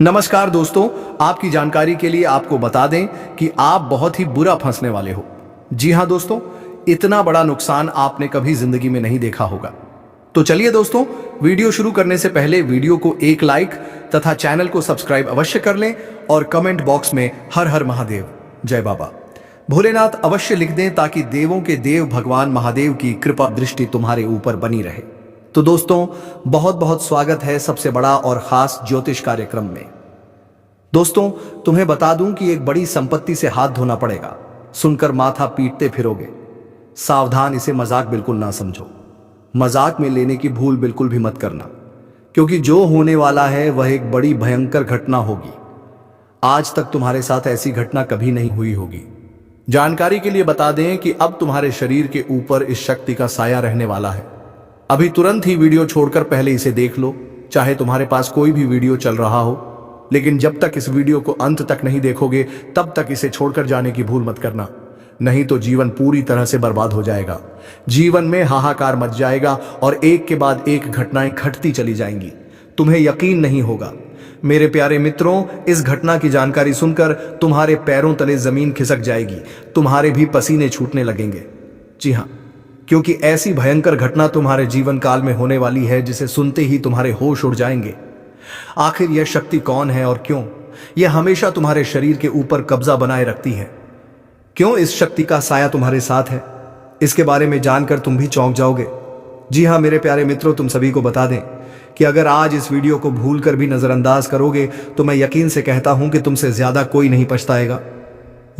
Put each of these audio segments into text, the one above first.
नमस्कार दोस्तों, आपकी जानकारी के लिए आपको बता दें कि आप बहुत ही बुरा फंसने वाले हो। जी हां दोस्तों, इतना बड़ा नुकसान आपने कभी जिंदगी में नहीं देखा होगा। तो चलिए दोस्तों, वीडियो शुरू करने से पहले वीडियो को एक लाइक तथा चैनल को सब्सक्राइब अवश्य कर लें और कमेंट बॉक्स में हर हर महादेव, जय बाबा भोलेनाथ अवश्य लिख दें ताकि देवों के देव भगवान महादेव की कृपा दृष्टि तुम्हारे ऊपर बनी रहे। तो दोस्तों, बहुत बहुत स्वागत है सबसे बड़ा और खास ज्योतिष कार्यक्रम में। दोस्तों, तुम्हें बता दूं कि एक बड़ी संपत्ति से हाथ धोना पड़ेगा। सुनकर माथा पीटते फिरोगे। सावधान, इसे मजाक बिल्कुल ना समझो। मजाक में लेने की भूल बिल्कुल भी मत करना, क्योंकि जो होने वाला है वह एक बड़ी भयंकर घटना होगी। आज तक तुम्हारे साथ ऐसी घटना कभी नहीं हुई होगी। जानकारी के लिए बता दें कि अब तुम्हारे शरीर के ऊपर इस शक्ति का साया रहने वाला है। अभी तुरंत ही वीडियो छोड़कर पहले इसे देख लो, चाहे तुम्हारे पास कोई भी वीडियो चल रहा हो। लेकिन जब तक इस वीडियो को अंत तक नहीं देखोगे तब तक इसे छोड़कर जाने की भूल मत करना, नहीं तो जीवन पूरी तरह से बर्बाद हो जाएगा। जीवन में हाहाकार मच जाएगा और एक के बाद एक घटनाएं घटती चली जाएंगी। तुम्हें यकीन नहीं होगा मेरे प्यारे मित्रों, इस घटना की जानकारी सुनकर तुम्हारे पैरों तले जमीन खिसक जाएगी, तुम्हारे भी पसीने छूटने लगेंगे। जी हाँ, क्योंकि ऐसी भयंकर घटना तुम्हारे जीवन काल में होने वाली है जिसे सुनते ही तुम्हारे होश उड़ जाएंगे। आखिर यह शक्ति कौन है और क्यों यह हमेशा तुम्हारे शरीर के ऊपर कब्जा बनाए रखती है? क्यों इस शक्ति का साया तुम्हारे साथ है? इसके बारे में जानकर तुम भी चौंक जाओगे। जी हां मेरे प्यारे मित्रों, तुम सभी को बता दें कि अगर आज इस वीडियो को भूल कर भी नजरअंदाज करोगे तो मैं यकीन से कहता हूं कि तुमसे ज्यादा कोई नहीं पछताएगा।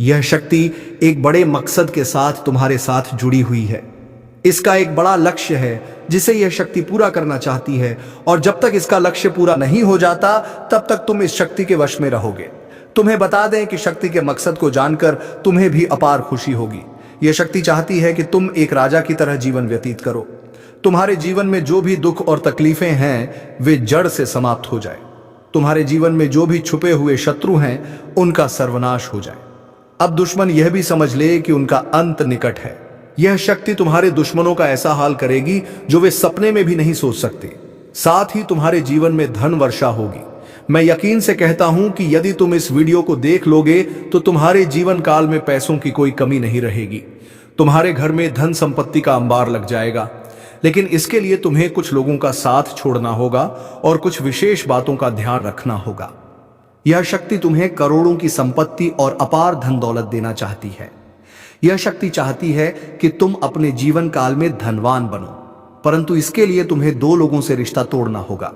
यह शक्ति एक बड़े मकसद के साथ तुम्हारे साथ जुड़ी हुई है। इसका एक बड़ा लक्ष्य है जिसे यह शक्ति पूरा करना चाहती है, और जब तक इसका लक्ष्य पूरा नहीं हो जाता तब तक तुम इस शक्ति के वश में रहोगे। तुम्हें बता दें कि शक्ति के मकसद को जानकर तुम्हें भी अपार खुशी होगी। यह शक्ति चाहती है कि तुम एक राजा की तरह जीवन व्यतीत करो। तुम्हारे जीवन में जो भी दुख और तकलीफें हैं वे जड़ से समाप्त हो जाए। तुम्हारे जीवन में जो भी छुपे हुए शत्रु हैं उनका सर्वनाश हो जाए। अब दुश्मन यह भी समझ ले कि उनका अंत निकट है। यह शक्ति तुम्हारे दुश्मनों का ऐसा हाल करेगी जो वे सपने में भी नहीं सोच सकते। साथ ही तुम्हारे जीवन में धन वर्षा होगी। मैं यकीन से कहता हूं कि यदि तुम इस वीडियो को देख लोगे तो तुम्हारे जीवन काल में पैसों की कोई कमी नहीं रहेगी। तुम्हारे घर में धन संपत्ति का अंबार लग जाएगा। लेकिन इसके लिए तुम्हें कुछ लोगों का साथ छोड़ना होगा और कुछ विशेष बातों का ध्यान रखना होगा। यह शक्ति तुम्हें करोड़ों की संपत्ति और अपार धन दौलत देना चाहती है। यह शक्ति चाहती है कि तुम अपने जीवन काल में धनवान बनो, परंतु इसके लिए तुम्हें दो लोगों से रिश्ता तोड़ना होगा।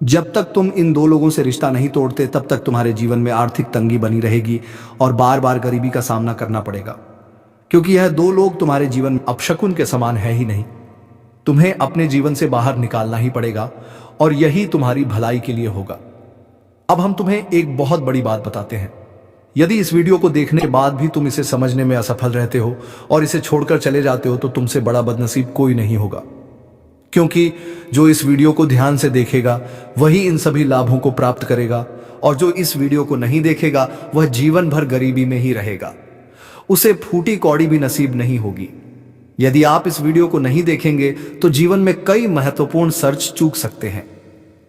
जब तक तुम इन दो लोगों से रिश्ता नहीं तोड़ते तब तक तुम्हारे जीवन में आर्थिक तंगी बनी रहेगी और बार बार गरीबी का सामना करना पड़ेगा, क्योंकि यह दो लोग तुम्हारे जीवन में अपशकुन के समान है ही नहीं। तुम्हें अपने जीवन से बाहर निकालना ही पड़ेगा और यही तुम्हारी भलाई के लिए होगा। अब हम तुम्हें एक बहुत बड़ी बात बताते हैं। यदि इस वीडियो को देखने के बाद भी तुम इसे समझने में असफल रहते हो और इसे छोड़कर चले जाते हो तो तुमसे बड़ा बदनसीब कोई नहीं होगा, क्योंकि जो इस वीडियो को ध्यान से देखेगा वही इन सभी लाभों को प्राप्त करेगा, और जो इस वीडियो को नहीं देखेगा वह जीवन भर गरीबी में ही रहेगा। उसे फूटी कौड़ी भी नसीब नहीं होगी। यदि आप इस वीडियो को नहीं देखेंगे तो जीवन में कई महत्वपूर्ण सर्च चूक सकते हैं।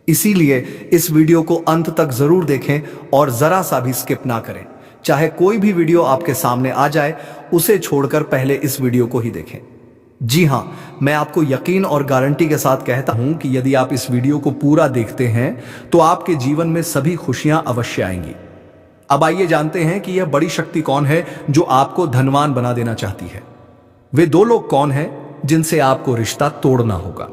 इसीलिए इस वीडियो को अंत तक जरूर देखें और जरा सा भी स्किप ना करें। चाहे कोई भी वीडियो आपके सामने आ जाए, उसे छोड़कर पहले इस वीडियो को ही देखें। जी हां, मैं आपको यकीन और गारंटी के साथ कहता हूं कि यदि आप इस वीडियो को पूरा देखते हैं तो आपके जीवन में सभी खुशियां अवश्य आएंगी। अब आइए जानते हैं कि यह बड़ी शक्ति कौन है जो आपको धनवान बना देना चाहती है। वे दो लोग कौन हैं जिनसे आपको रिश्ता तोड़ना होगा?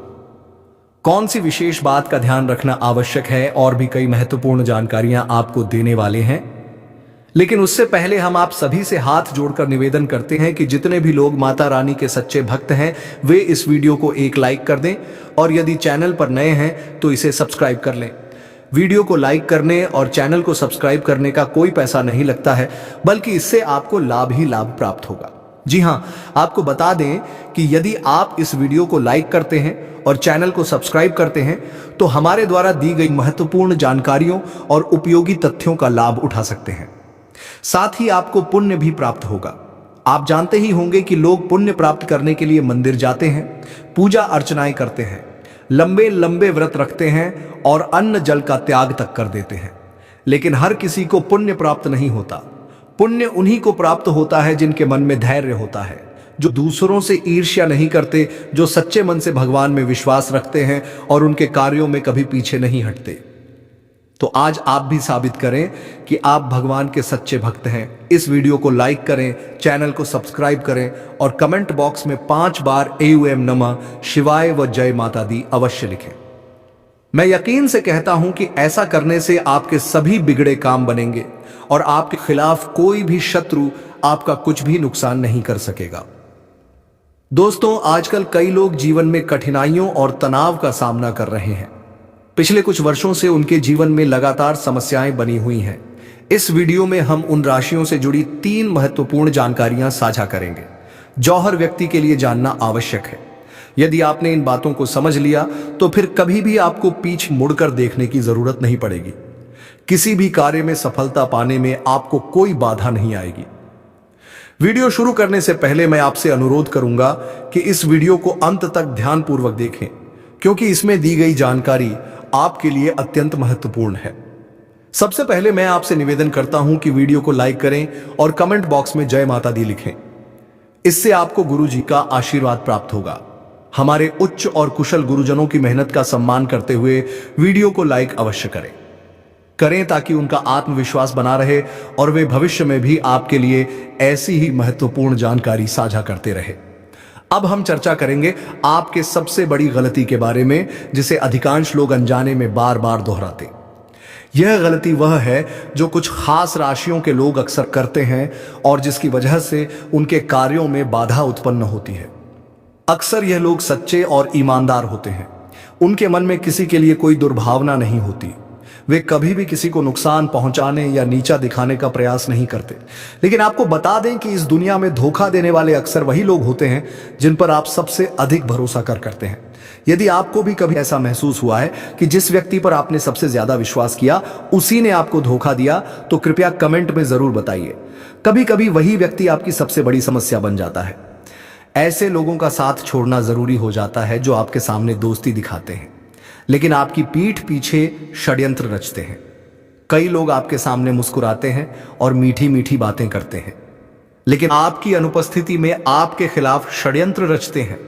कौन सी विशेष बात का ध्यान रखना आवश्यक है, और भी कई महत्वपूर्ण जानकारियां आपको देने वाले हैं। लेकिन उससे पहले हम आप सभी से हाथ जोड़कर निवेदन करते हैं कि जितने भी लोग माता रानी के सच्चे भक्त हैं वे इस वीडियो को एक लाइक कर दें, और यदि चैनल पर नए हैं तो इसे सब्सक्राइब कर लें। वीडियो को लाइक करने और चैनल को सब्सक्राइब करने का कोई पैसा नहीं लगता है, बल्कि इससे आपको लाभ ही लाभ प्राप्त होगा। जी हां, आपको बता दें कि यदि आप इस वीडियो को लाइक करते हैं और चैनल को सब्सक्राइब करते हैं तो हमारे द्वारा दी गई महत्वपूर्ण जानकारियों और उपयोगी तथ्यों का लाभ उठा सकते हैं। साथ ही आपको पुण्य भी प्राप्त होगा। आप जानते ही होंगे कि लोग पुण्य प्राप्त करने के लिए मंदिर जाते हैं, पूजा अर्चनाएं करते हैं, लंबे लंबे व्रत रखते हैं और अन्न जल का त्याग तक कर देते हैं। लेकिन हर किसी को पुण्य प्राप्त नहीं होता। पुण्य उन्हीं को प्राप्त होता है जिनके मन में धैर्य होता है, जो दूसरों से ईर्ष्या नहीं करते, जो सच्चे मन से भगवान में विश्वास रखते हैं और उनके कार्यों में कभी पीछे नहीं हटते। तो आज आप भी साबित करें कि आप भगवान के सच्चे भक्त हैं। इस वीडियो को लाइक करें, चैनल को सब्सक्राइब करें और कमेंट बॉक्स में 5 बार एओम नमः शिवाय व जय माता दी अवश्य लिखें। मैं यकीन से कहता हूं कि ऐसा करने से आपके सभी बिगड़े काम बनेंगे और आपके खिलाफ कोई भी शत्रु आपका कुछ भी नुकसान नहीं कर सकेगा। दोस्तों, आजकल कई लोग जीवन में कठिनाइयों और तनाव का सामना कर रहे हैं। पिछले कुछ वर्षों से उनके जीवन में लगातार समस्याएं बनी हुई हैं। इस वीडियो में हम उन राशियों से जुड़ी 3 महत्वपूर्ण जानकारियां साझा करेंगे जो हर व्यक्ति के लिए जानना आवश्यक है। यदि आपने इन बातों को समझ लिया तो फिर कभी भी आपको पीछे मुड़कर देखने की जरूरत नहीं पड़ेगी। किसी भी कार्य में सफलता पाने में आपको कोई बाधा नहीं आएगी। वीडियो शुरू करने से पहले मैं आपसे अनुरोध करूंगा कि इस वीडियो को अंत तक ध्यानपूर्वक देखें, क्योंकि इसमें दी गई जानकारी आपके लिए अत्यंत महत्वपूर्ण है। सबसे पहले मैं आपसे निवेदन करता हूं कि वीडियो को लाइक करें और कमेंट बॉक्स में जय माता दी लिखें। इससे आपको गुरु जी का आशीर्वाद प्राप्त होगा। हमारे उच्च और कुशल गुरुजनों की मेहनत का सम्मान करते हुए वीडियो को लाइक अवश्य करें ताकि उनका आत्मविश्वास बना रहे और वे भविष्य में भी आपके लिए ऐसी ही महत्वपूर्ण जानकारी साझा करते रहे। अब हम चर्चा करेंगे आपके सबसे बड़ी गलती के बारे में, जिसे अधिकांश लोग अनजाने में बार बार दोहराते। यह गलती वह है जो कुछ खास राशियों के लोग अक्सर करते हैं और जिसकी वजह से उनके कार्यों में बाधा उत्पन्न होती है। अक्सर यह लोग सच्चे और ईमानदार होते हैं। उनके मन में किसी के लिए कोई दुर्भावना नहीं होती। वे कभी भी किसी को नुकसान पहुंचाने या नीचा दिखाने का प्रयास नहीं करते। लेकिन आपको बता दें कि इस दुनिया में धोखा देने वाले अक्सर वही लोग होते हैं जिन पर आप सबसे अधिक भरोसा करते हैं। यदि आपको भी कभी ऐसा महसूस हुआ है कि जिस व्यक्ति पर आपने सबसे ज्यादा विश्वास किया उसी ने आपको धोखा दिया, तो कृपया कमेंट में जरूर बताइए। कभी कभी वही व्यक्ति आपकी सबसे बड़ी समस्या बन जाता है। ऐसे लोगों का साथ छोड़ना जरूरी हो जाता है जो आपके सामने दोस्ती दिखाते हैं लेकिन आपकी पीठ पीछे षड्यंत्र रचते हैं। कई लोग आपके सामने मुस्कुराते हैं और मीठी मीठी बातें करते हैं, लेकिन आपकी अनुपस्थिति में आपके खिलाफ षड्यंत्र रचते हैं।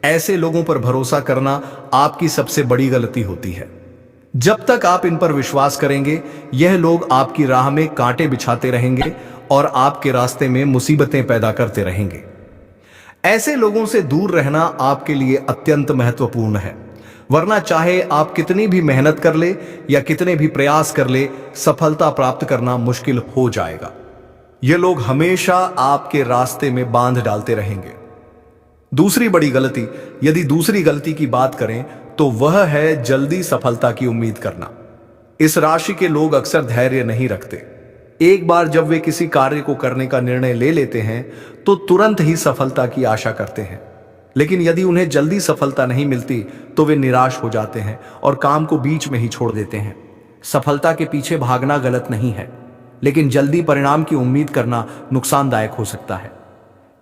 ऐसे लोगों पर भरोसा करना आपकी सबसे बड़ी गलती होती है। जब तक आप इन पर विश्वास करेंगे, यह लोग आपकी राह में कांटे बिछाते रहेंगे और आपके रास्ते में मुसीबतें पैदा करते रहेंगे। ऐसे लोगों से दूर रहना आपके लिए अत्यंत महत्वपूर्ण है, वरना चाहे आप कितनी भी मेहनत कर ले या कितने भी प्रयास कर ले, सफलता प्राप्त करना मुश्किल हो जाएगा। ये लोग हमेशा आपके रास्ते में बांध डालते रहेंगे। दूसरी बड़ी गलती, यदि दूसरी गलती की बात करें तो वह है जल्दी सफलता की उम्मीद करना। इस राशि के लोग अक्सर धैर्य नहीं रखते। एक बार जब वे किसी कार्य को करने का निर्णय ले लेते हैं तो तुरंत ही सफलता की आशा करते हैं, लेकिन यदि उन्हें जल्दी सफलता नहीं मिलती तो वे निराश हो जाते हैं और काम को बीच में ही छोड़ देते हैं। सफलता के पीछे भागना गलत नहीं है, लेकिन जल्दी परिणाम की उम्मीद करना नुकसानदायक हो सकता है।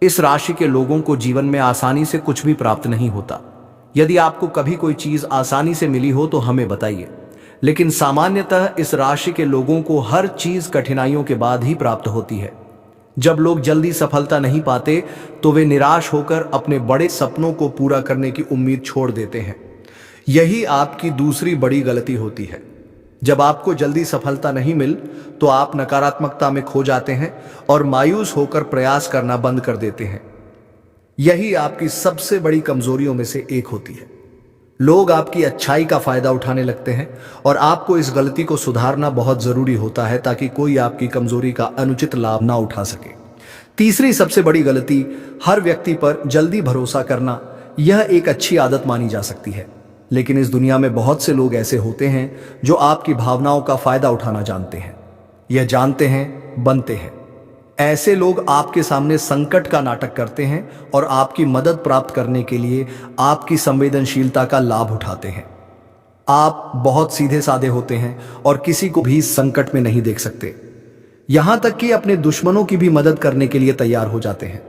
इस राशि के लोगों को जीवन में आसानी से कुछ भी प्राप्त नहीं होता। यदि आपको कभी कोई चीज आसानी से मिली हो तो हमें बताइए, लेकिन सामान्यतः इस राशि के लोगों को हर चीज कठिनाइयों के बाद ही प्राप्त होती है। जब लोग जल्दी सफलता नहीं पाते तो वे निराश होकर अपने बड़े सपनों को पूरा करने की उम्मीद छोड़ देते हैं। यही आपकी दूसरी बड़ी गलती होती है। जब आपको जल्दी सफलता नहीं मिल तो आप नकारात्मकता में खो जाते हैं और मायूस होकर प्रयास करना बंद कर देते हैं। यही आपकी सबसे बड़ी कमजोरियों में से एक होती है। लोग आपकी अच्छाई का फायदा उठाने लगते हैं और आपको इस गलती को सुधारना बहुत जरूरी होता है ताकि कोई आपकी कमजोरी का अनुचित लाभ ना उठा सके। तीसरी सबसे बड़ी गलती, हर व्यक्ति पर जल्दी भरोसा करना। यह एक अच्छी आदत मानी जा सकती है, लेकिन इस दुनिया में बहुत से लोग ऐसे होते हैं जो आपकी भावनाओं का फायदा उठाना जानते हैं। यह जानते हैं, बनते हैं। ऐसे लोग आपके सामने संकट का नाटक करते हैं और आपकी मदद प्राप्त करने के लिए आपकी संवेदनशीलता का लाभ उठाते हैं। आप बहुत सीधे साधे होते हैं और किसी को भी संकट में नहीं देख सकते। यहां तक कि अपने दुश्मनों की भी मदद करने के लिए तैयार हो जाते हैं।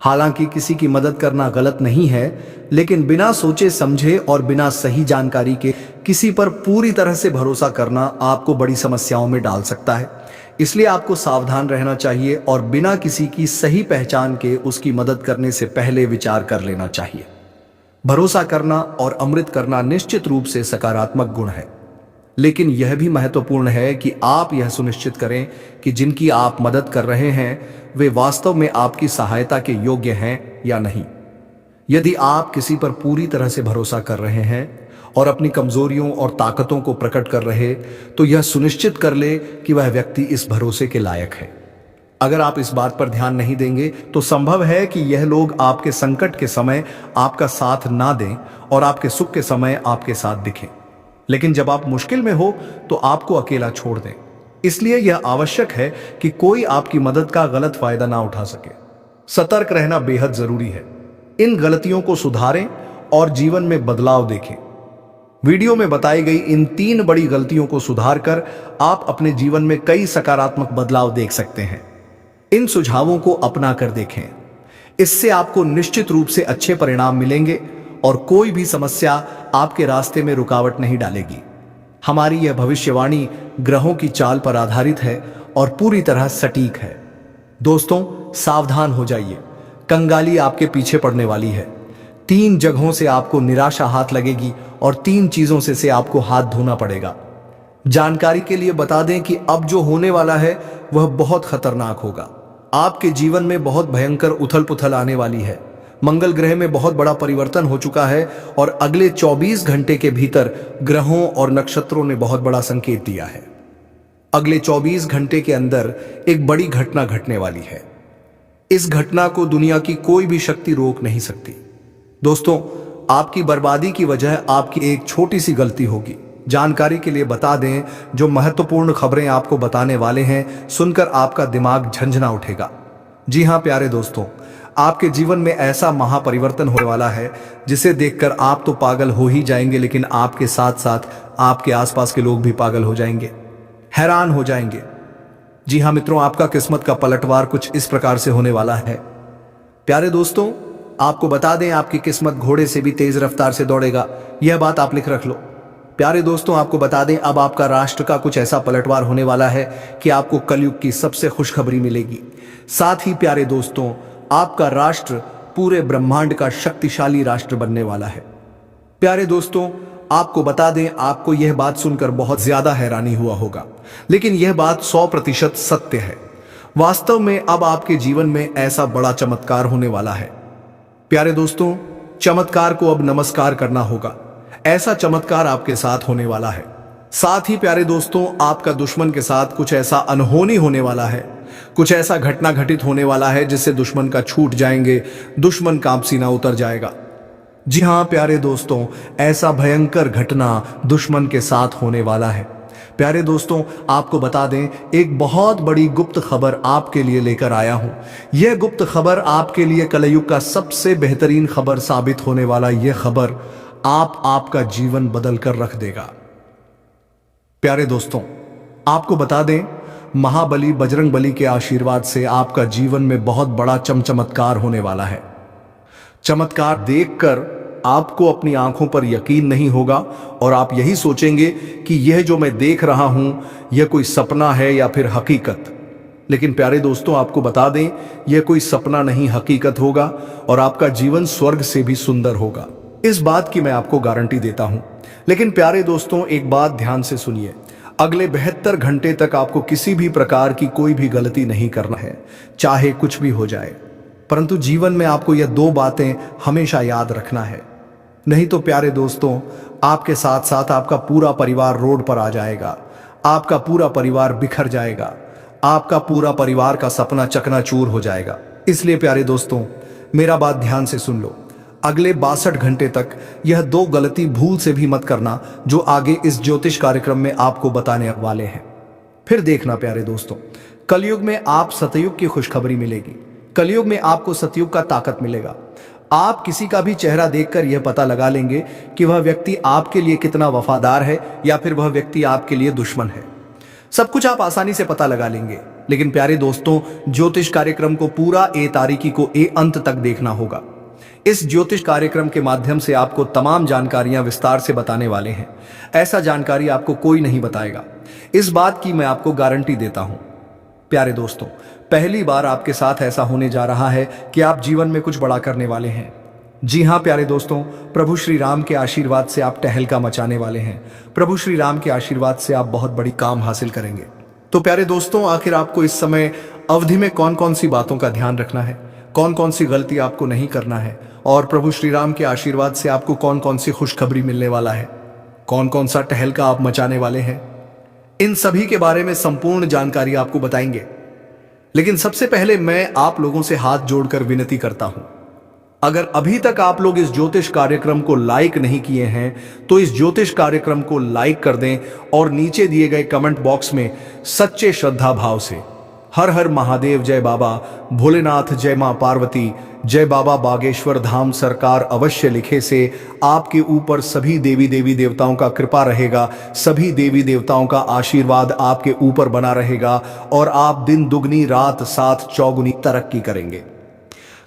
हालांकि किसी की मदद करना गलत नहीं है, लेकिन बिना सोचे समझे और बिना सही जानकारी के किसी पर पूरी तरह से भरोसा करना आपको बड़ी समस्याओं में डाल सकता है। इसलिए आपको सावधान रहना चाहिए और बिना किसी की सही पहचान के उसकी मदद करने से पहले विचार कर लेना चाहिए। भरोसा करना और अमृत करना निश्चित रूप से सकारात्मक गुण है, लेकिन यह भी महत्वपूर्ण है कि आप यह सुनिश्चित करें कि जिनकी आप मदद कर रहे हैं वे वास्तव में आपकी सहायता के योग्य हैं या नहीं। यदि आप किसी पर पूरी तरह से भरोसा कर रहे हैं और अपनी कमजोरियों और ताकतों को प्रकट कर रहे, तो यह सुनिश्चित कर ले कि वह व्यक्ति इस भरोसे के लायक है। अगर आप इस बात पर ध्यान नहीं देंगे तो संभव है कि यह लोग आपके संकट के समय आपका साथ ना दें और आपके सुख के समय आपके साथ दिखें, लेकिन जब आप मुश्किल में हो तो आपको अकेला छोड़ दें। इसलिए यह आवश्यक है कि कोई आपकी मदद का गलत फायदा ना उठा सके। सतर्क रहना बेहद जरूरी है। इन गलतियों को सुधारें और जीवन में बदलाव देखें। वीडियो में बताई गई इन 3 बड़ी गलतियों को सुधार कर आप अपने जीवन में कई सकारात्मक बदलाव देख सकते हैं। इन सुझावों को अपना कर देखें। इससे आपको निश्चित रूप से अच्छे परिणाम मिलेंगे और कोई भी समस्या आपके रास्ते में रुकावट नहीं डालेगी। हमारी यह भविष्यवाणी ग्रहों की चाल पर आधारित है और पूरी तरह सटीक है। दोस्तों, सावधान हो जाइए, कंगाली आपके पीछे पड़ने वाली है। 3 जगहों से आपको निराशा हाथ लगेगी और 3 चीजों से आपको हाथ धोना पड़ेगा। जानकारी के लिए बता दें कि अब जो होने वाला है वह बहुत खतरनाक होगा। आपके जीवन में बहुत भयंकर उथल पुथल आने वाली है। मंगल ग्रह में बहुत बड़ा परिवर्तन हो चुका है और अगले 24 घंटे के भीतर ग्रहों और नक्षत्रों ने बहुत बड़ा संकेत दिया है। अगले 24 घंटे के अंदर एक बड़ी घटना घटने वाली है। इस घटना को दुनिया की कोई भी शक्ति रोक नहीं सकती। दोस्तों, आपकी बर्बादी की वजह आपकी एक छोटी सी गलती होगी। जानकारी के लिए बता दें, जो महत्वपूर्ण खबरें आपको बताने वाले हैं, सुनकर आपका दिमाग झंझना उठेगा। जी हां प्यारे दोस्तों, आपके जीवन में ऐसा महापरिवर्तन होने वाला है जिसे देखकर आप तो पागल हो ही जाएंगे, लेकिन आपके साथ साथ आपके आसपास के लोग भी पागल हो जाएंगे, हैरान हो जाएंगे। जी हां मित्रों, आपका किस्मत का पलटवार कुछ इस प्रकार से होने वाला है। प्यारे दोस्तों, आपको बता दें, आपकी किस्मत घोड़े से भी तेज रफ्तार से दौड़ेगा। यह बात आप लिख रख लो। प्यारे दोस्तों, आपको बता दें, अब आपका राष्ट्र का कुछ ऐसा पलटवार होने वाला है कि आपको कलयुग की सबसे खुशखबरी मिलेगी। साथ ही प्यारे दोस्तों, आपका राष्ट्र पूरे ब्रह्मांड का शक्तिशाली राष्ट्र बनने वाला है। प्यारे दोस्तों, आपको बता दें, आपको यह बात सुनकर बहुत ज्यादा हैरानी हुआ होगा, लेकिन यह बात 100% सत्य है। वास्तव में अब आपके जीवन में ऐसा बड़ा चमत्कार होने वाला है। प्यारे दोस्तों, चमत्कार को अब नमस्कार करना होगा। ऐसा चमत्कार आपके साथ होने वाला है। साथ ही प्यारे दोस्तों, आपका दुश्मन के साथ कुछ ऐसा अनहोनी होने वाला है, कुछ ऐसा घटना घटित होने वाला है जिससे दुश्मन का छूट जाएंगे, दुश्मन का सीना उतर जाएगा। जी हां प्यारे दोस्तों, ऐसा भयंकर घटना दुश्मन के साथ होने वाला है। प्यारे दोस्तों, आपको बता दें, एक बहुत बड़ी गुप्त खबर आपके लिए लेकर आया हूं। यह गुप्त खबर आपके लिए कलयुग का सबसे बेहतरीन खबर साबित होने वाला यह खबर आपका जीवन बदल कर रख देगा। प्यारे दोस्तों, आपको बता दें, महाबली बजरंगबली के आशीर्वाद से आपका जीवन में बहुत बड़ा चमत्कार होने वाला है। चमत्कार देखकर आपको अपनी आंखों पर यकीन नहीं होगा और आप यही सोचेंगे कि यह जो मैं देख रहा हूं यह कोई सपना है या फिर हकीकत। लेकिन प्यारे दोस्तों, आपको बता दें, यह कोई सपना नहीं, हकीकत होगा और आपका जीवन स्वर्ग से भी सुंदर होगा। इस बात की मैं आपको गारंटी देता हूं। लेकिन प्यारे दोस्तों, एक बात ध्यान से सुनिए। अगले 72 घंटे तक आपको किसी भी प्रकार की कोई भी गलती नहीं करना है, चाहे कुछ भी हो जाए। परंतु जीवन में आपको यह 2 बातें हमेशा याद रखना है, नहीं तो प्यारे दोस्तों, आपके साथ साथ आपका पूरा परिवार रोड पर आ जाएगा, आपका पूरा परिवार बिखर जाएगा, आपका पूरा परिवार का सपना चकनाचूर हो जाएगा। इसलिए प्यारे दोस्तों, मेरा बात ध्यान से सुन लो। अगले 62 घंटे तक यह 2 गलती भूल से भी मत करना जो आगे इस ज्योतिष कार्यक्रम में आपको बताने वाले हैं। फिर देखना प्यारे दोस्तों, कलयुग में आप सतयुग की खुशखबरी मिलेगी। कलयुग में आपको सतयुग का ताकत मिलेगा। आप किसी का भी चेहरा देखकर यह पता लगा लेंगे कि वह व्यक्ति आपके लिए कितना वफादार है या फिर वह व्यक्ति आपके लिए दुश्मन है। सब कुछ आप आसानी से पता लगा लेंगे। लेकिन प्यारे दोस्तों, ज्योतिष कार्यक्रम को पूरा ए तारीखी को ए अंत तक देखना होगा। इस ज्योतिष कार्यक्रम के माध्यम से आपको तमाम जानकारियां विस्तार से बताने वाले हैं। ऐसा जानकारी आपको कोई नहीं बताएगा, इस बात की मैं आपको गारंटी देता हूं। प्यारे दोस्तों, पहली बार आपके साथ ऐसा होने जा रहा है कि आप जीवन में कुछ बड़ा करने वाले हैं। जी हां प्यारे दोस्तों, प्रभु श्री राम के आशीर्वाद से आप टहलका मचाने वाले हैं। प्रभु श्री राम के आशीर्वाद से आप बहुत बड़ी काम हासिल करेंगे। तो प्यारे दोस्तों, आखिर आपको इस समय अवधि में कौन कौन सी बातों का ध्यान रखना है, कौन कौन सी गलती आपको नहीं करना है, और प्रभु श्री राम के आशीर्वाद से आपको कौन कौन सी खुशखबरी मिलने वाला है, कौन कौन सा टहलका आप मचाने वाले हैं, इन सभी के बारे में संपूर्ण जानकारी आपको बताएंगे। लेकिन सबसे पहले मैं आप लोगों से हाथ जोड़कर विनती करता हूं, अगर अभी तक आप लोग इस ज्योतिष कार्यक्रम को लाइक नहीं किए हैं तो इस ज्योतिष कार्यक्रम को लाइक कर दें और नीचे दिए गए कमेंट बॉक्स में सच्चे श्रद्धा भाव से हर हर महादेव, जय बाबा भोलेनाथ, जय मां पार्वती, जय बाबा बागेश्वर धाम सरकार अवश्य लिखे से आपके ऊपर सभी देवी देवताओं का कृपा रहेगा, सभी देवी देवताओं का आशीर्वाद आपके ऊपर बना रहेगा और आप दिन दुगनी रात सात चौगुनी तरक्की करेंगे।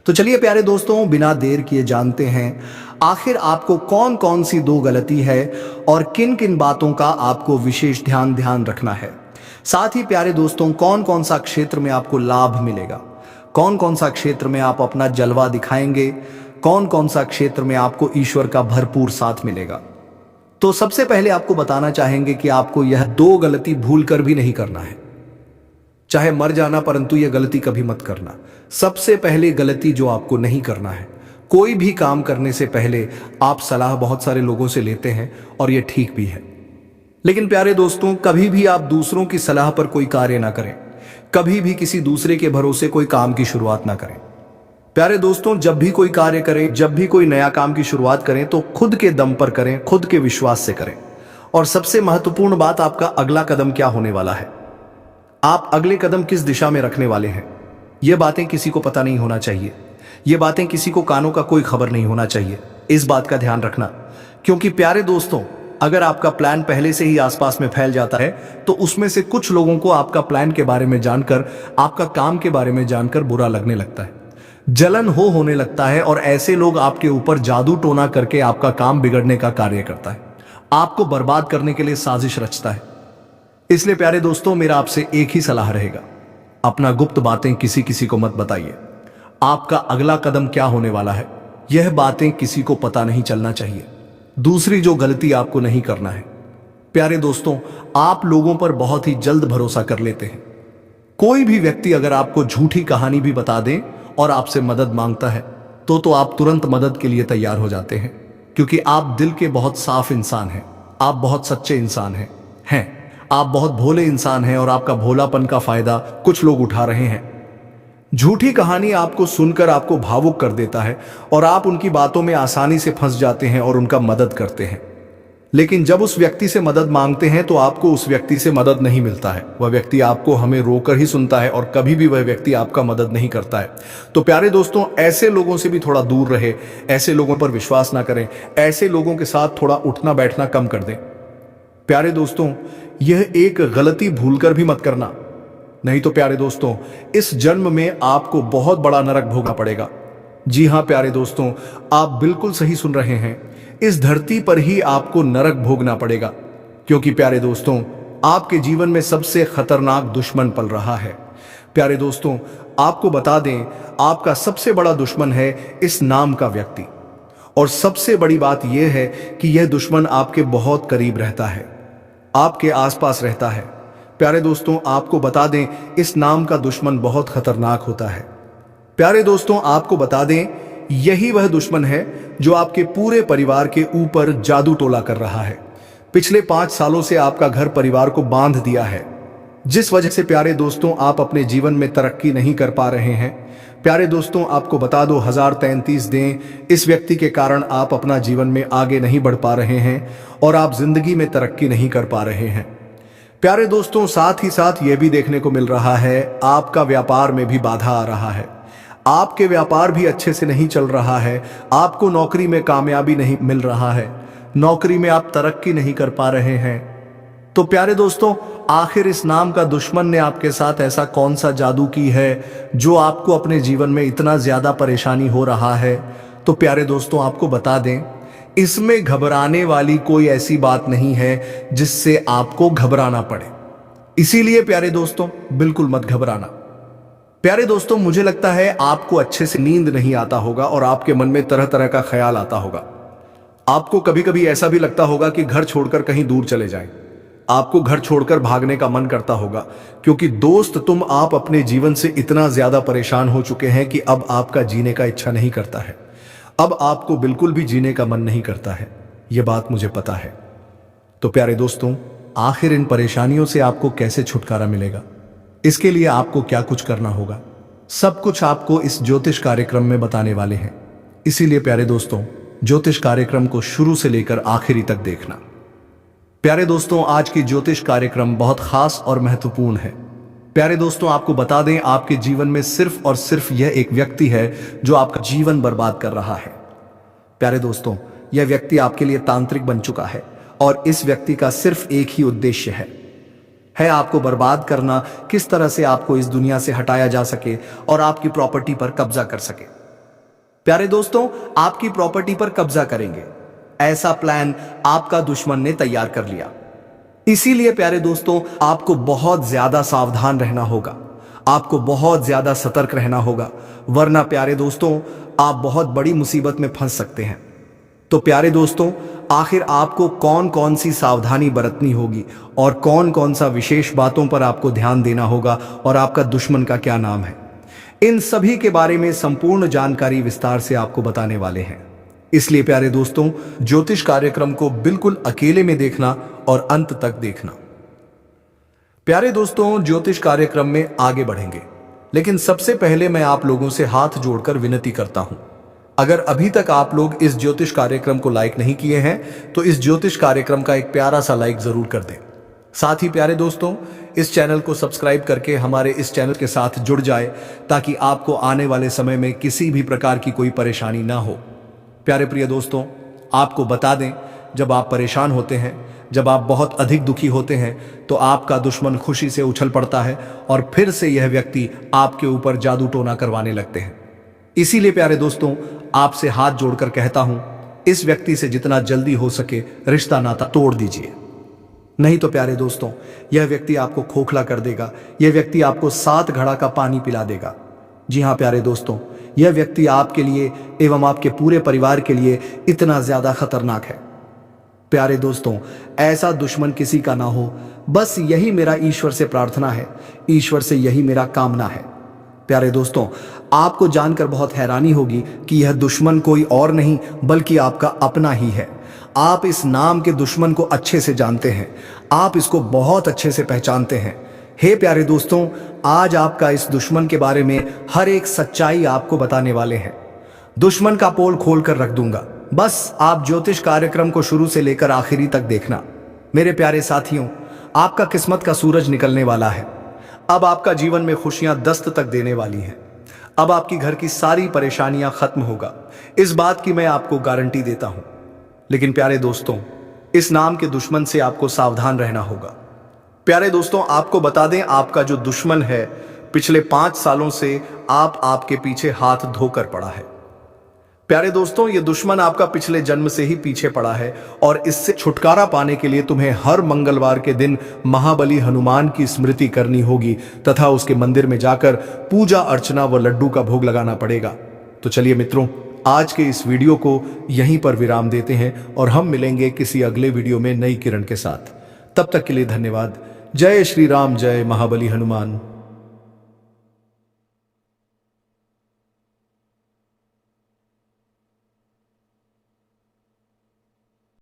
तो चलिए प्यारे दोस्तों, बिना देर किए जानते हैं आखिर आपको कौन कौन सी दो गलती है और किन किन बातों का आपको विशेष ध्यान रखना है। साथ ही प्यारे दोस्तों, कौन कौन सा क्षेत्र में आपको लाभ मिलेगा, कौन कौन सा क्षेत्र में आप अपना जलवा दिखाएंगे, कौन कौन सा क्षेत्र में आपको ईश्वर का भरपूर साथ मिलेगा। तो सबसे पहले आपको बताना चाहेंगे कि आपको यह दो गलती भूल कर भी नहीं करना है, चाहे मर जाना, परंतु यह गलती कभी मत करना। सबसे पहले गलती जो आपको नहीं करना है, कोई भी काम करने से पहले आप सलाह बहुत सारे लोगों से लेते हैं और यह ठीक भी है, लेकिन प्यारे दोस्तों, कभी भी आप दूसरों की सलाह पर कोई कार्य ना करें, कभी भी किसी दूसरे के भरोसे कोई काम की शुरुआत ना करें। प्यारे दोस्तों, जब भी कोई कार्य करें, जब भी कोई नया काम की शुरुआत करें तो खुद के दम पर करें, खुद के विश्वास से करें। और सबसे महत्वपूर्ण बात, आपका अगला कदम क्या होने वाला है, आप अगले कदम किस दिशा में रखने वाले हैं, ये बातें किसी को पता नहीं होना चाहिए, ये बातें किसी को कानों का कोई खबर नहीं होना चाहिए। इस बात का ध्यान रखना, क्योंकि प्यारे दोस्तों, अगर आपका प्लान पहले से ही आसपास में फैल जाता है तो उसमें से कुछ लोगों को आपका प्लान के बारे में जानकर, आपका काम के बारे में जानकर बुरा लगने लगता है, जलन होने लगता है, और ऐसे लोग आपके ऊपर जादू टोना करके आपका काम बिगड़ने का कार्य करता है, आपको बर्बाद करने के लिए साजिश रचता है। इसलिए प्यारे दोस्तों, मेरा आपसे एक ही सलाह रहेगा, अपना गुप्त बातें किसी को मत बताइए। आपका अगला कदम क्या होने वाला है, यह बातें किसी को पता नहीं चलना चाहिए। दूसरी जो गलती आपको नहीं करना है, प्यारे दोस्तों, आप लोगों पर बहुत ही जल्द भरोसा कर लेते हैं। कोई भी व्यक्ति अगर आपको झूठी कहानी भी बता दे और आपसे मदद मांगता है तो आप तुरंत मदद के लिए तैयार हो जाते हैं, क्योंकि आप दिल के बहुत साफ इंसान हैं, आप बहुत सच्चे इंसान हैं, आप बहुत भोले इंसान हैं और आपका भोलापन का फायदा कुछ लोग उठा रहे हैं। झूठी कहानी आपको सुनकर आपको भावुक कर देता है और आप उनकी बातों में आसानी से फंस जाते हैं और उनका मदद करते हैं। लेकिन जब उस व्यक्ति से मदद मांगते हैं तो आपको उस व्यक्ति से मदद नहीं मिलता है, वह व्यक्ति आपको हमें रोकर ही सुनता है और कभी भी वह व्यक्ति आपका मदद नहीं करता है। तो प्यारे दोस्तों, ऐसे लोगों से भी थोड़ा दूर रहे, ऐसे लोगों पर विश्वास ना करें, ऐसे लोगों के साथ थोड़ा उठना बैठना कम कर दें। प्यारे दोस्तों, यह एक गलती भूलकर भी मत करना, नहीं तो प्यारे दोस्तों, इस जन्म में आपको बहुत बड़ा नरक भोगना पड़ेगा। जी हां प्यारे दोस्तों, आप बिल्कुल सही सुन रहे हैं, इस धरती पर ही आपको नरक भोगना पड़ेगा, क्योंकि प्यारे दोस्तों, आपके जीवन में सबसे खतरनाक दुश्मन पल रहा है। प्यारे दोस्तों, आपको बता दें, आपका सबसे बड़ा दुश्मन है इस नाम का व्यक्ति, और सबसे बड़ी बात यह है कि यह दुश्मन आपके बहुत करीब रहता है, आपके आसपास रहता है। प्यारे दोस्तों, आपको बता दें, इस नाम का दुश्मन बहुत खतरनाक होता है। प्यारे दोस्तों, आपको बता दें, यही वह दुश्मन है जो आपके पूरे परिवार के ऊपर जादू टोला कर रहा है। पिछले 5 सालों से आपका घर परिवार को बांध दिया है, जिस वजह से प्यारे दोस्तों आप अपने जीवन में तरक्की नहीं कर पा रहे हैं। प्यारे दोस्तों, आपको बता दो, 1033 दें, इस व्यक्ति के कारण आप अपना जीवन में आगे नहीं बढ़ पा रहे हैं और आप जिंदगी में तरक्की नहीं कर पा रहे हैं। प्यारे दोस्तों, साथ ही साथ यह भी देखने को मिल रहा है, आपका व्यापार में भी बाधा आ रहा है, आपके व्यापार भी अच्छे से नहीं चल रहा है, आपको नौकरी में कामयाबी नहीं मिल रहा है, नौकरी में आप तरक्की नहीं कर पा रहे हैं। तो प्यारे दोस्तों, आखिर इस नाम का दुश्मन ने आपके साथ ऐसा कौन सा जादू की है जो आपको अपने जीवन में इतना ज्यादा परेशानी हो रहा है? तो प्यारे दोस्तों, आपको बता दें, इसमें घबराने वाली कोई ऐसी बात नहीं है जिससे आपको घबराना पड़े। इसीलिए प्यारे दोस्तों, बिल्कुल मत घबराना। प्यारे दोस्तों, मुझे लगता है आपको अच्छे से नींद नहीं आता होगा और आपके मन में तरह तरह का ख्याल आता होगा। आपको कभी कभी ऐसा भी लगता होगा कि घर छोड़कर कहीं दूर चले जाएं। आपको घर छोड़कर भागने का मन करता होगा, क्योंकि दोस्त आप अपने जीवन से इतना ज्यादा परेशान हो चुके हैं कि अब आपका जीने का इच्छा नहीं करता है। अब आपको बिल्कुल भी जीने का मन नहीं करता है। यह बात मुझे पता है। तो प्यारे दोस्तों, आखिर इन परेशानियों से आपको कैसे छुटकारा मिलेगा? इसके लिए आपको क्या कुछ करना होगा, सब कुछ आपको इस ज्योतिष कार्यक्रम में बताने वाले हैं। इसीलिए प्यारे दोस्तों, ज्योतिष कार्यक्रम को शुरू से लेकर आखिरी तक देखना। प्यारे दोस्तों, आज की ज्योतिष कार्यक्रम बहुत खास और महत्वपूर्ण है। प्यारे दोस्तों, आपको बता दें, आपके जीवन में सिर्फ और सिर्फ यह एक व्यक्ति है जो आपका जीवन बर्बाद कर रहा है। प्यारे दोस्तों, यह व्यक्ति आपके लिए तांत्रिक बन चुका है और इस व्यक्ति का सिर्फ एक ही उद्देश्य है आपको बर्बाद करना। किस तरह से आपको इस दुनिया से हटाया जा सके और आपकी प्रॉपर्टी पर कब्जा कर सके। प्यारे दोस्तों, आपकी प्रॉपर्टी पर कब्जा करेंगे, ऐसा प्लान आपका दुश्मन ने तैयार कर लिया। इसीलिए प्यारे दोस्तों, आपको बहुत ज्यादा सावधान रहना होगा, आपको बहुत ज्यादा सतर्क रहना होगा, वरना प्यारे दोस्तों, आप बहुत बड़ी मुसीबत में फंस सकते हैं। तो प्यारे दोस्तों, आखिर आपको कौन कौन सी सावधानी बरतनी होगी और कौन कौन सा विशेष बातों पर आपको ध्यान देना होगा और आपका दुश्मन का क्या नाम है, इन सभी के बारे में संपूर्ण जानकारी विस्तार से आपको बताने वाले हैं। इसलिए प्यारे दोस्तों, ज्योतिष कार्यक्रम को बिल्कुल अकेले में देखना और अंत तक देखना। प्यारे दोस्तों, ज्योतिष कार्यक्रम में आगे बढ़ेंगे, लेकिन सबसे पहले मैं आप लोगों से हाथ जोड़कर विनती करता हूं, अगर अभी तक आप लोग इस ज्योतिष कार्यक्रम को लाइक नहीं किए हैं तो इस ज्योतिष कार्यक्रम का एक प्यारा सा लाइक जरूर कर दें। साथ ही प्यारे दोस्तों, इस चैनल को सब्सक्राइब करके हमारे इस चैनल के साथ जुड़ जाए, ताकि आपको आने वाले समय में किसी भी प्रकार की कोई परेशानी ना हो। प्यारे प्रिय दोस्तों, आपको बता दें, जब आप परेशान होते हैं, जब आप बहुत अधिक दुखी होते हैं, तो आपका दुश्मन खुशी से उछल पड़ता है और फिर से यह व्यक्ति आपके ऊपर जादू टोना करवाने लगते हैं। इसीलिए प्यारे दोस्तों, आपसे हाथ जोड़कर कहता हूं, इस व्यक्ति से जितना जल्दी हो सके रिश्ता नाता तोड़ दीजिए। नहीं तो प्यारे दोस्तों, यह व्यक्ति आपको खोखला कर देगा, यह व्यक्ति आपको 7 घड़ा का पानी पिला देगा। जी हां प्यारे दोस्तों, यह व्यक्ति आपके लिए एवं आपके पूरे परिवार के लिए इतना ज्यादा खतरनाक है। प्यारे दोस्तों, ऐसा दुश्मन किसी का ना हो, बस यही मेरा ईश्वर से प्रार्थना है, ईश्वर से यही मेरा कामना है। प्यारे दोस्तों, आपको जानकर बहुत हैरानी होगी कि यह दुश्मन कोई और नहीं बल्कि आपका अपना ही है। आप इस नाम के दुश्मन को अच्छे से जानते हैं, आप इसको बहुत अच्छे से पहचानते हैं। हे प्यारे दोस्तों, आज आपका इस दुश्मन के बारे में हर एक सच्चाई आपको बताने वाले हैं। दुश्मन का पोल खोल कर रख दूंगा, बस आप ज्योतिष कार्यक्रम को शुरू से लेकर आखिरी तक देखना। मेरे प्यारे साथियों, आपका किस्मत का सूरज निकलने वाला है। अब आपका जीवन में खुशियां दस्त तक देने वाली हैं। अब आपकी घर की सारी परेशानियां खत्म होगा, इस बात की मैं आपको गारंटी देता हूं। लेकिन प्यारे दोस्तों, इस नाम के दुश्मन से आपको सावधान रहना होगा। प्यारे दोस्तों, आपको बता दें, आपका जो दुश्मन है, पिछले 5 सालों से आपके पीछे हाथ धोकर पड़ा है। प्यारे दोस्तों, ये दुश्मन आपका पिछले जन्म से ही पीछे पड़ा है और इससे छुटकारा पाने के लिए तुम्हें हर मंगलवार के दिन महाबली हनुमान की स्मृति करनी होगी तथा उसके मंदिर में जाकर पूजा अर्चना व लड्डू का भोग लगाना पड़ेगा। तो चलिए मित्रों, आज के इस वीडियो को यहीं पर विराम देते हैं और हम मिलेंगे किसी अगले वीडियो में नई किरण के साथ। तब तक के लिए धन्यवाद। जय श्री राम, जय महाबली हनुमान।